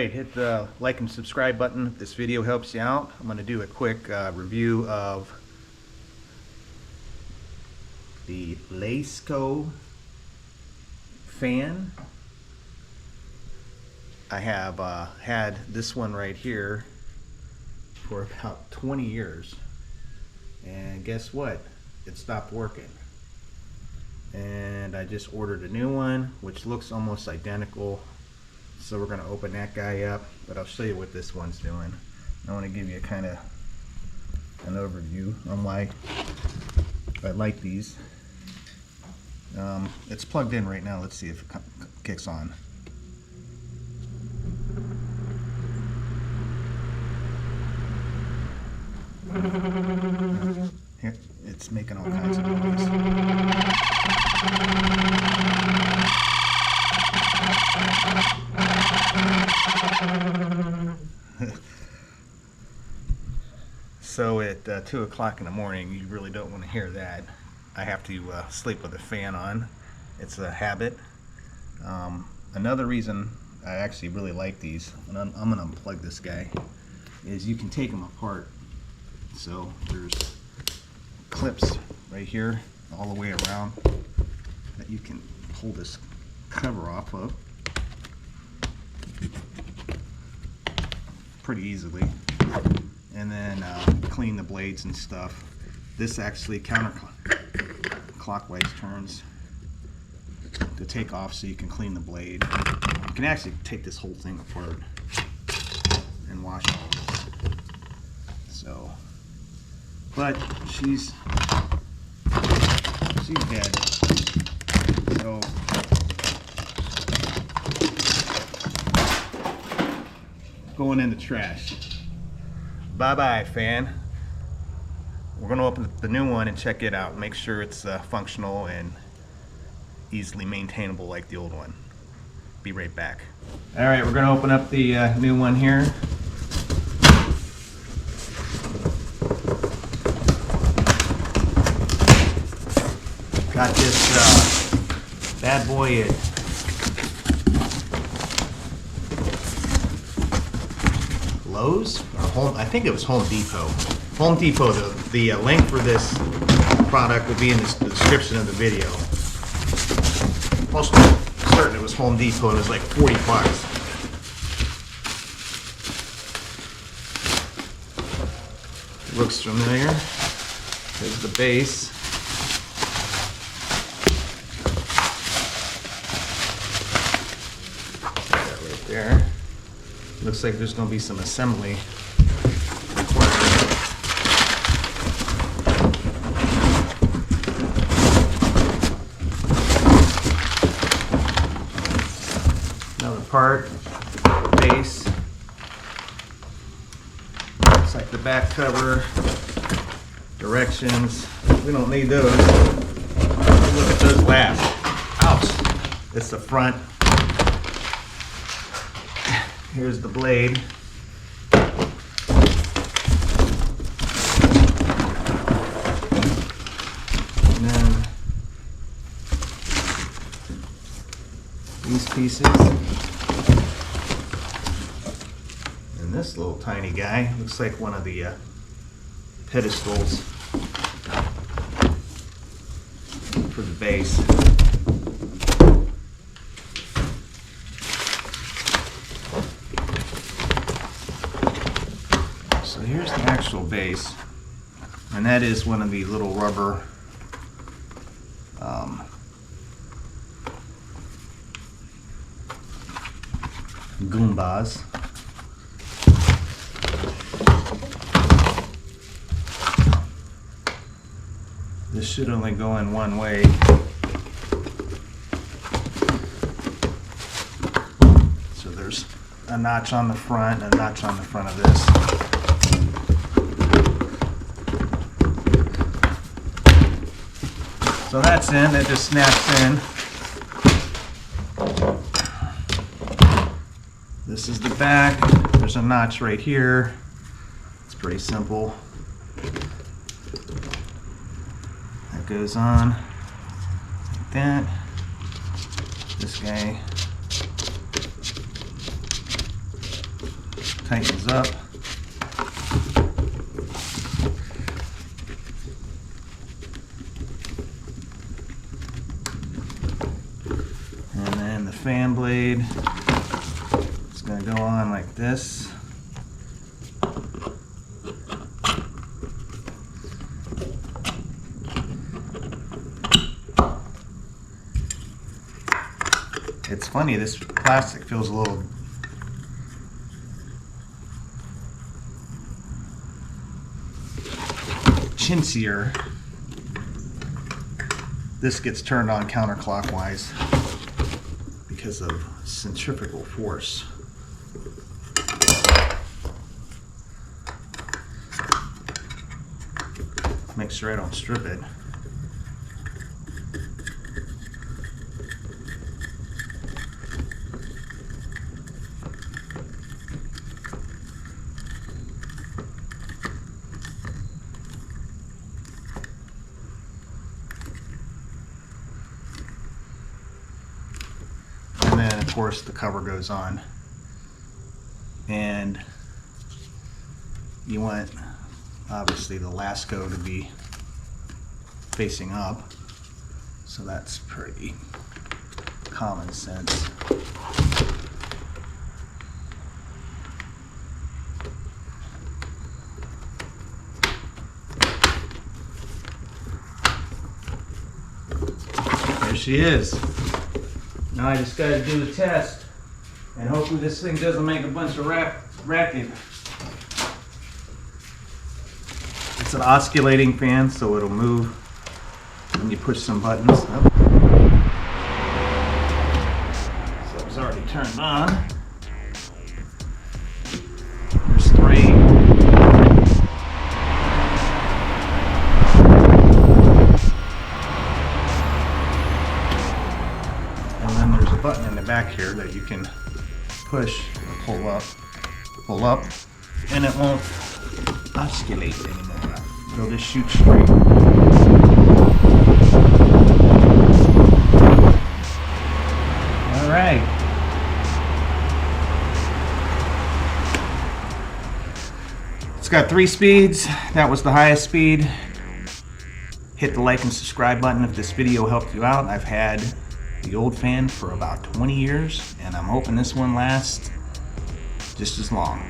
Alright, hit the like and subscribe button if this video helps you out. I'm going to do a quick review of the LASKO fan. I have had this one right here for about 20 years, and guess what? It stopped working, and I just ordered a new one which looks almost identical. So we're going to open that guy up, but I'll show you what this one's doing. I want to give you kind of an overview on why I like these. It's plugged in right now. Let's see if it kicks on. Here, it's making all kinds of noise. So at 2 o'clock in the morning, you really don't want to hear that. I have to sleep with the fan on. It's a habit. Another reason I actually really like these, and I'm going to unplug this guy, is you can take them apart. So there's clips right here all the way around that you can pull this cover off of pretty easily, and then clean the blades and stuff. This actually counterclockwise turns to take off, so you can clean the blade. You can actually take this whole thing apart and wash all this. So, but she's dead. So going in the trash. Bye-bye, fan. We're going to open the new one and check it out. Make sure it's functional and easily maintainable like the old one. Be right back. Alright, we're going to open up the new one here. Got this bad boy at Lowe's or Home. I think it was Home Depot. Home Depot. The link for this product will be in the description of the video. Most certain it was Home Depot. It was like 40 bucks. Looks familiar. There's the base. That right there. Looks like there's going to be some assembly required. Another part, base. Looks like the back cover, directions. We don't need those. Look at those last. Ouch! It's the front. Here's the blade. And then these pieces. And this little tiny guy looks like one of the pedestals for the base. So here's the actual base, and that is one of the little rubber Goombas. This should only go in one way. So there's a notch on the front and a notch on the front of this. So that's in, it just snaps in. This is the back. There's a notch right here. It's pretty simple. That goes on like that. This guy tightens up. And then the fan blade is going to go on like this. It's funny, this plastic feels a little chintzier. This gets turned on counterclockwise because of centrifugal force. Make sure I don't strip it. And then of course the cover goes on, and you want obviously the LASKO to be facing up, so that's pretty common sense. There she is. Now I just got to do the test, and hopefully this thing doesn't make a bunch of racket. It's an oscillating fan, so it'll move when you push some buttons. Oh. So it's already turned on. There's 3. And then there's a button in the back here that you can push or pull up, and it won't oscillate anymore. It'll just shoot straight. All right. It's got 3 speeds. That was the highest speed. Hit the like and subscribe button if this video helped you out. I've had the old fan for about 20 years, and I'm hoping this one lasts just as long.